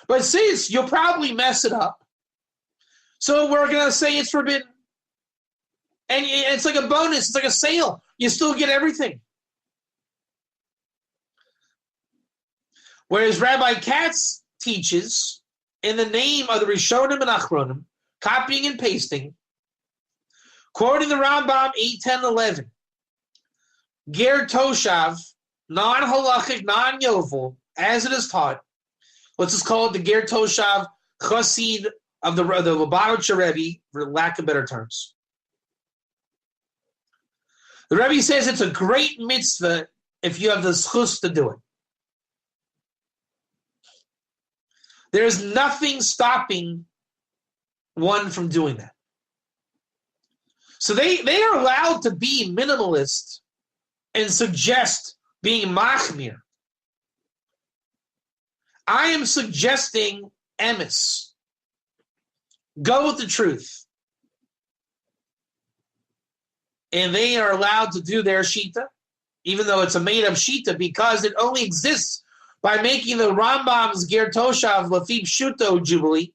But since you'll probably mess it up, so we're going to say it's forbidden. And it's like a bonus. It's like a sale. You still get everything. Whereas Rabbi Katz teaches, in the name of the Rishonim and Achronim, copying and pasting, quoting the Rambam 8, 10, 11, Ger Toshav, non-halachic, non-yovel, as it is taught, what's called the Ger Toshav Chosid of the Lubavitcher Rebbe, for lack of better terms. The Rebbe says it's a great mitzvah if you have the schus to do it. There is nothing stopping one from doing that. So they are allowed to be minimalist and suggest being machmir. I am suggesting emes. Go with the truth. and they are allowed to do their shita, even though it's a made-up shita, because it only exists by making the Rambam's Ger Toshav Lafib Shuto Jubilee,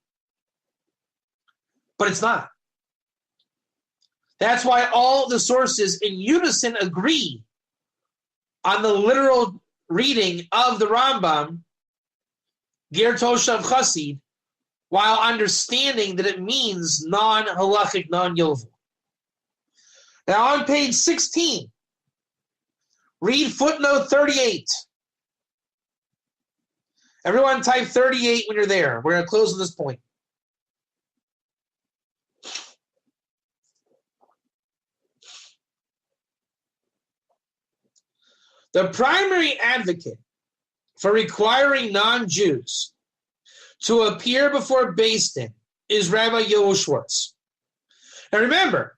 but it's not. That's why all the sources in unison agree on the literal reading of the Rambam, Ger Toshav Chassid, while understanding that it means non-halachic, non-yovel. Now on page 16, read footnote 38. Everyone type 38 when you're there. We're going to close on this point. The primary advocate for requiring non-Jews to appear before Beis Din is Rabbi Yoel Schwartz. Now remember,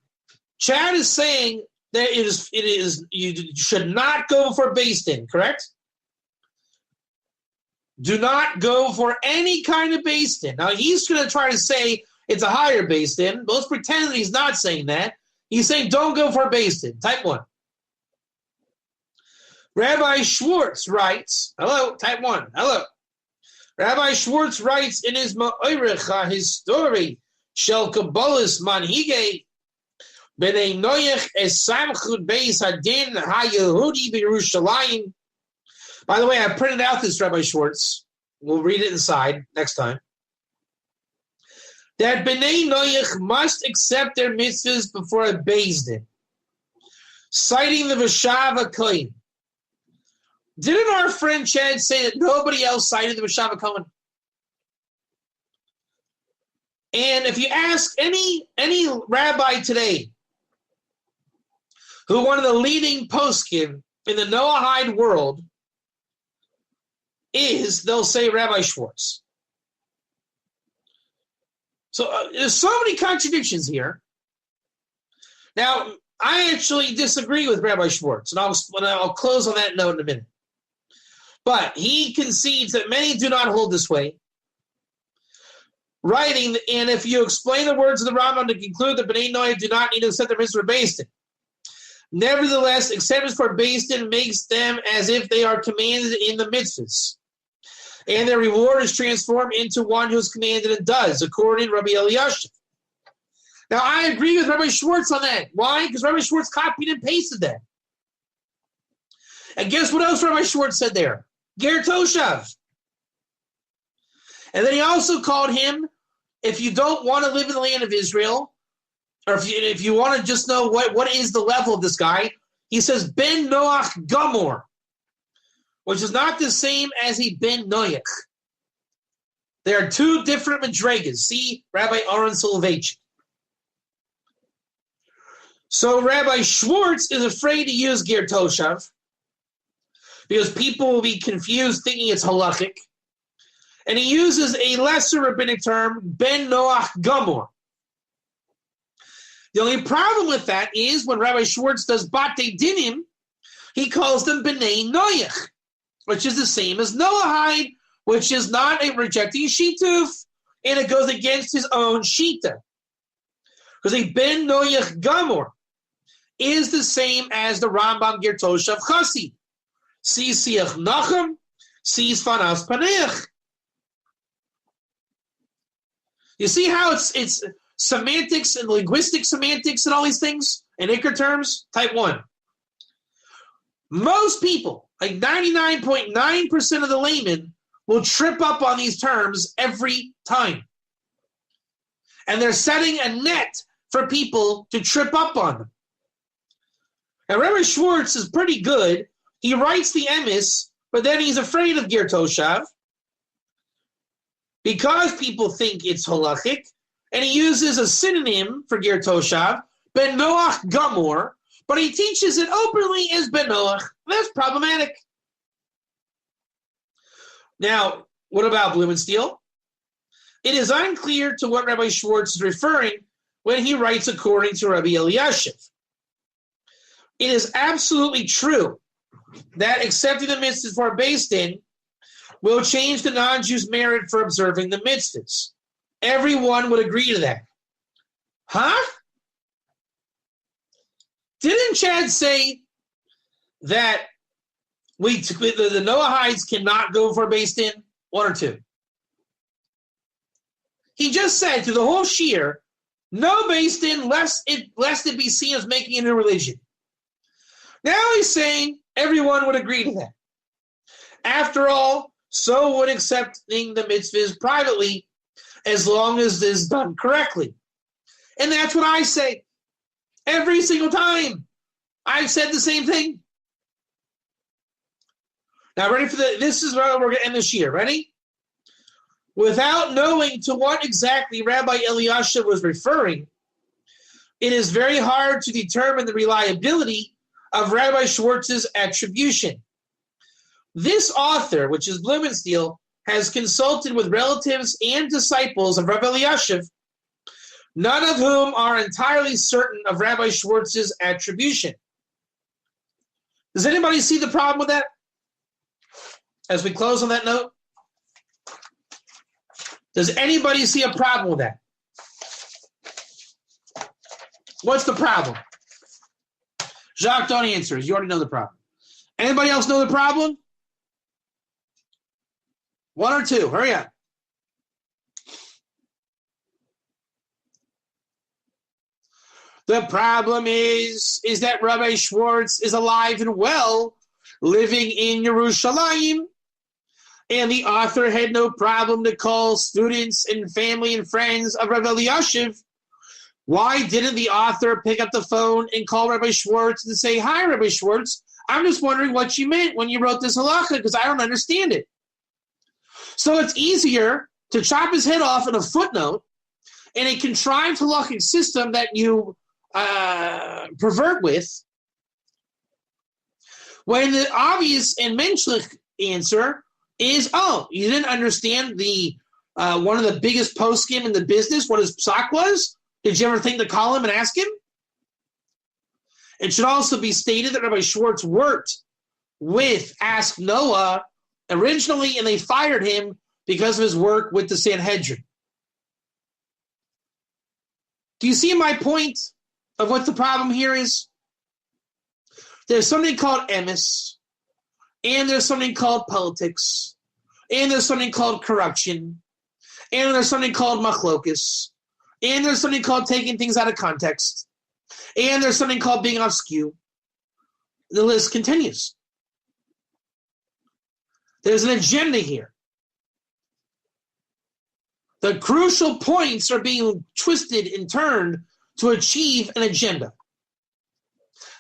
Chad is saying that it is you should not go before Beis Din, correct? Do not go for any kind of Beis Din. Now he's going to try to say it's a higher Beis Din, but let's pretend that he's not saying that. He's saying don't go for Beis Din. Type 1. Rabbi Schwartz writes, hello, type 1, hello. Rabbi Schwartz writes in his Ma'orecha, his story, Shel Kabbalah's Manhige, B'nei Noyach Esamchud Beis Hadin HaYehudi B'Yerushalayim. By the way, I printed out this Rabbi Schwartz. We'll read it inside next time. That B'nei Noyach must accept their mitzvahs before a Beis Din, citing the Vashav HaKohen. Didn't our friend Chad say that nobody else cited the Vashav HaKohen? And if you ask any rabbi today who one of the leading poskim in the Noahide world is, they'll say Rabbi Schwartz. So there's so many contradictions here. Now, I actually disagree with Rabbi Schwartz, and I'll close on that note in a minute. But he concedes that many do not hold this way, writing, and if you explain the words of the Rambam to conclude that B'nai Noah do not need to accept their mitzvah for Beis Din. Nevertheless, acceptance for Beis Din makes them as if they are commanded in the mitzvahs, and their reward is transformed into one who is commanded and does, according to Rabbi Eliashib. Now, I agree with Rabbi Schwartz on that. Why? Because Rabbi Schwartz copied and pasted that. And guess what else Rabbi Schwartz said there? Ger Toshav. And then he also called him, if you don't want to live in the land of Israel, or if you want to just know what is the level of this guy, he says Ben Noach Gamor, which is not the same as he Ben Noach. There are two different madregas. See Rabbi Aaron Soloveitchik. So Rabbi Schwartz is afraid to use Ger Toshav because people will be confused thinking it's halachic. And he uses a lesser rabbinic term, Ben Noach Gamor. The only problem with that is when Rabbi Schwartz does Batei Dinim, he calls them B'nai Noach, which is the same as Noahide, which is not a rejecting Shituf, and it goes against his own Shita. Because a Ben Noach Gamor is the same as the Rambam Ger Toshav Chassid. See Siach Nachum, sees Fanas Paneach. You see how it's semantics and linguistic semantics and all these things and Iker terms? Type 1. Most people, like 99.9% of the laymen, will trip up on these terms every time. And they're setting a net for people to trip up on them. Now, Rabbi Schwartz is pretty good. He writes the emes, but then he's afraid of Ger Toshav because people think it's halachic, and he uses a synonym for Ger Toshav, Ben Noach Gamor, but he teaches it openly as Ben Noach. That's problematic. Now, what about Blumenstiel? It is unclear to what Rabbi Schwartz is referring when he writes according to Rabbi Eliashib. It is absolutely true that accepting the mitzvahs for Beis Din will change the non-Jew's merit for observing the mitzvahs. Everyone would agree to that. Huh? Didn't Chad say that the Noahides cannot go for based in? One or two? He just said through the whole shear, no based in lest it be seen as making a new religion. Now he's saying everyone would agree to that. After all, so would accepting the mitzvahs privately as long as this is done correctly. And that's what I say. Every single time. I've said the same thing. Now, ready for this is where we're going to end this year. Ready? Without knowing to what exactly Rabbi Eliashib was referring, it is very hard to determine the reliability of Rabbi Schwartz's attribution. This author, which is Blumenstiel, has consulted with relatives and disciples of Rabbi Eliashib, none of whom are entirely certain of Rabbi Schwartz's attribution. Does anybody see the problem with that? As we close on that note, does anybody see a problem with that? What's the problem? Jacques, don't answer. You already know the problem. Anybody else know the problem? One or two. Hurry up. The problem is that Rabbi Schwartz is alive and well, living in Yerushalayim, and the author had no problem to call students and family and friends of Rabbi Eliashib. Why didn't the author pick up the phone and call Rabbi Schwartz and say, "Hi, Rabbi Schwartz, I'm just wondering what you meant when you wrote this halacha because I don't understand it." So it's easier to chop his head off in a footnote in a contrived halakhic system that you pervert with, when the obvious and menschlich answer is, oh, you didn't understand the one of the biggest poskim in the business, what his psak was? Did you ever think to call him and ask him? It should also be stated that Rabbi Schwartz worked with Ask Noah originally, and they fired him because of his work with the Sanhedrin. Do you see my point of what the problem here is? There's something called emes, and there's something called politics, and there's something called corruption, and there's something called machlokus, and there's something called taking things out of context, and there's something called being obscure. The list continues. There's an agenda here. The crucial points are being twisted and turned to achieve an agenda.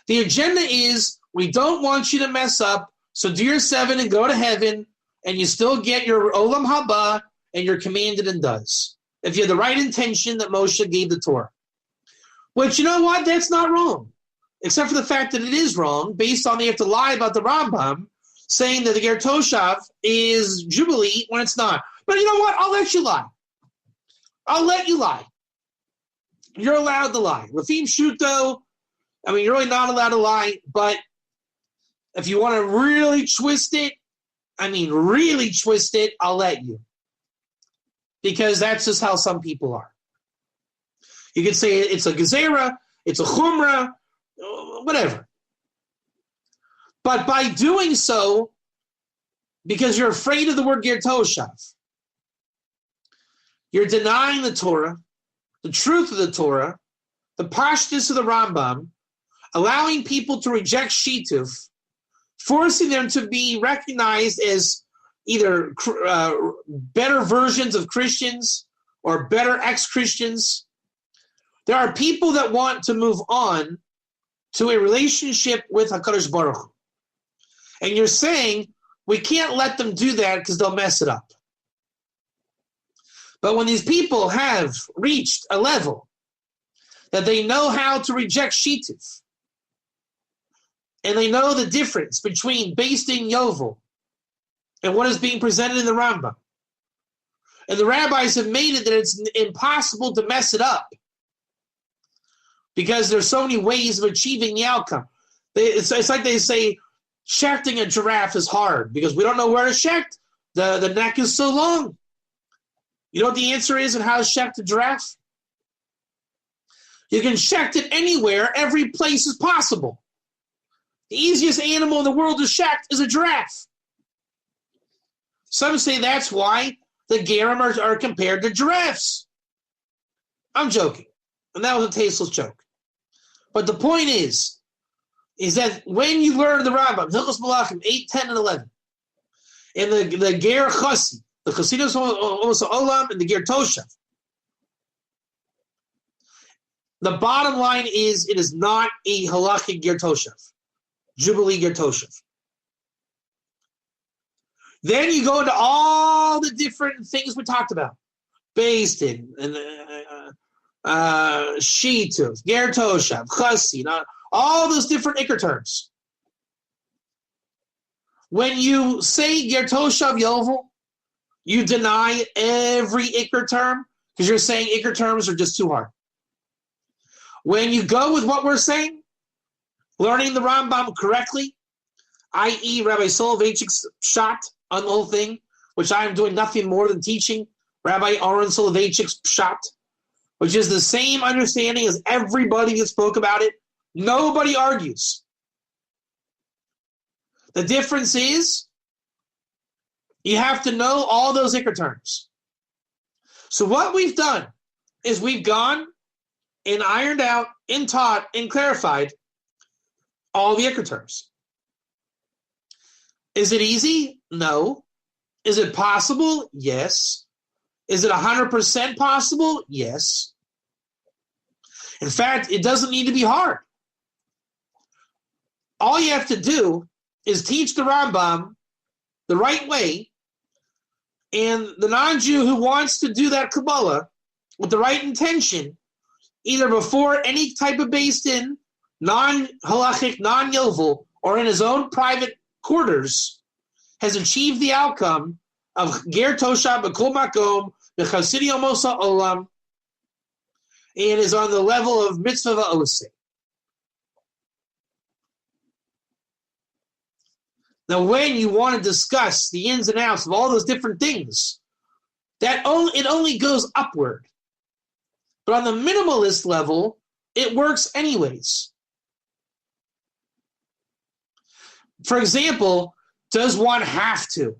The agenda is, we don't want you to mess up, so do your 7 and go to heaven, and you still get your olam haba, and you're commanded and does. If you have the right intention that Moshe gave the Torah. Which, you know what? That's not wrong. Except for the fact that it is wrong, based on they have to lie about the Rambam, saying that the Ger Toshav is Jubilee when it's not. But you know what? I'll let you lie. I'll let you lie. You're allowed to lie. Lafim Shuto, I mean, you're really not allowed to lie, but if you want to really twist it, I'll let you. Because that's just how some people are. You could say it's a gezerah, it's a chumrah, whatever. But by doing so, because you're afraid of the word Ger Toshav, you're denying the Torah, the truth of the Torah, the pashtus of the Rambam, allowing people to reject shituf, forcing them to be recognized as either better versions of Christians or better ex-Christians. There are people that want to move on to a relationship with HaKadosh Baruch Hu. And you're saying, we can't let them do that because they'll mess it up. But when these people have reached a level that they know how to reject shituf, and they know the difference between Beis Din Yovel and what is being presented in the Rambam, and the rabbis have made it that it's impossible to mess it up because there's so many ways of achieving the outcome. It's like they say, shechting a giraffe is hard because we don't know where to shecht. The neck is so long. You know what the answer is and how to shecht a giraffe? You can shecht it anywhere, every place is possible. The easiest animal in the world to shecht is a giraffe. Some say that's why the gerim are compared to giraffes. I'm joking. And that was a tasteless joke. But the point is that when you learn the Rambam, Hilchos Malachim 8, 10, and 11, and the Ger Chassi, the Chasidus Olam, and the Ger Toshav, the bottom line is it is not a halachic Ger Toshav, Jubilee Ger Toshav. Then you go into all the different things we talked about. Based in, and Shituf, Ger Toshav, Chassi, all those different Iker terms. When you say Ger Toshav Yovel, you deny every Iker term because you're saying Iker terms are just too hard. When you go with what we're saying, learning the Rambam correctly, i.e. Rabbi Soloveitchik's shot on the whole thing, which I am doing nothing more than teaching Rabbi Aaron Soloveitchik's shot, which is the same understanding as everybody that spoke about it. Nobody argues. The difference is you have to know all those Iker terms. So what we've done is we've gone and ironed out and taught and clarified all the Iker terms. Is it easy? No. Is it possible? Yes. Is it 100% possible? Yes. In fact, it doesn't need to be hard. All you have to do is teach the Rambam the right way, and the non-Jew who wants to do that Kabbalah with the right intention, either before any type of based-in, non-halachic, non-yovel, or in his own private quarters, has achieved the outcome of Ger Toshav B'Kol Makom B'Chasidi Omosa Olam, and is on the level of Mitzvah Va'oseh. Now, when you want to discuss the ins and outs of all those different things, it only goes upward. But on the minimalist level, it works anyways. For example, does one have to?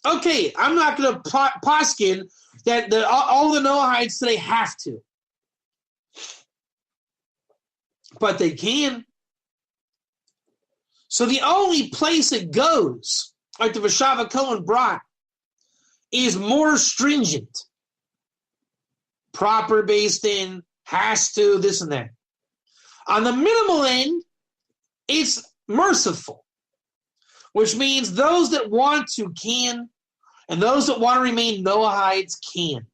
Okay, I'm not going to poskin that all the Noahites today have to. But they can. So the only place it goes, like the Vashava Cohen brought, is more stringent. Proper based in, has to, this and that. On the minimal end, it's merciful, which means those that want to can, and those that want to remain Noahites can.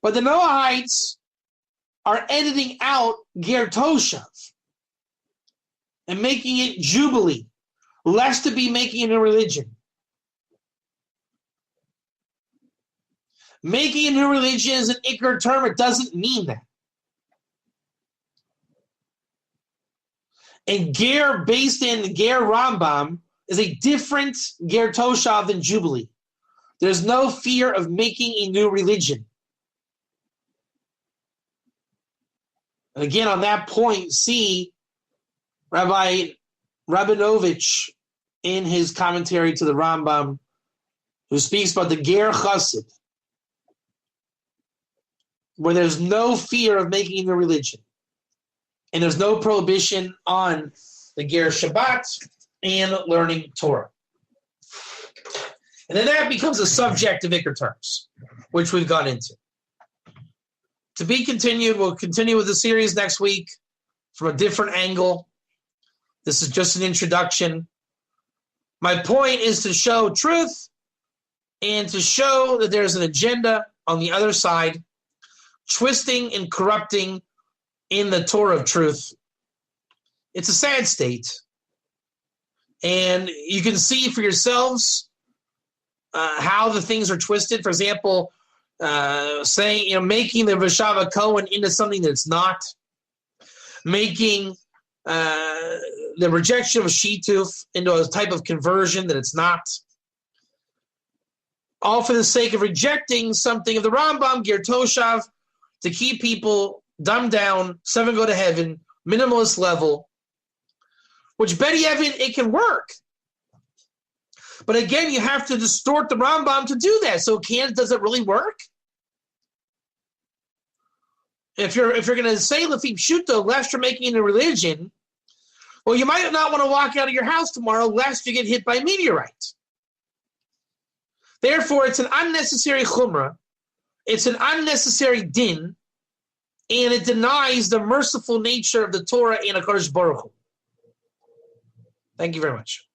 But the Noahites are editing out Ger Toshav and making it Jubilee, less to be making it a religion. Making a new religion is an Iker term. It doesn't mean that. And Ger based in Ger Rambam is a different Ger Toshav than Jubilee. There's no fear of making a new religion. And again, on that point, see Rabbi Rabinovich in his commentary to the Rambam, who speaks about the Ger Chassid, where there's no fear of making a new religion. And there's no prohibition on the Ger Shabbat and learning Torah. And then that becomes a subject of Iker terms, which we've gone into. To be continued, we'll continue with the series next week from a different angle. This is just an introduction. My point is to show truth and to show that there's an agenda on the other side, twisting and corrupting in the Torah of truth. It's a sad state. And you can see for yourselves how the things are twisted. For example, making the Vashava Cohen into something that's not, making the rejection of Shituf into a type of conversion that it's not, all for the sake of rejecting something of the Rambam, Ger Toshav, to keep people dumbed down, 7 go to heaven, minimalist level, which Betty Evan, it can work. But again, you have to distort the Rambam to do that. So does it really work? If you're going to say Lefim Shuto, lest you're making a religion, well, you might not want to walk out of your house tomorrow lest you get hit by a meteorite. Therefore, it's an unnecessary chumrah. It's an unnecessary din, and it denies the merciful nature of the Torah and HaKadosh Baruch Hu. Thank you very much.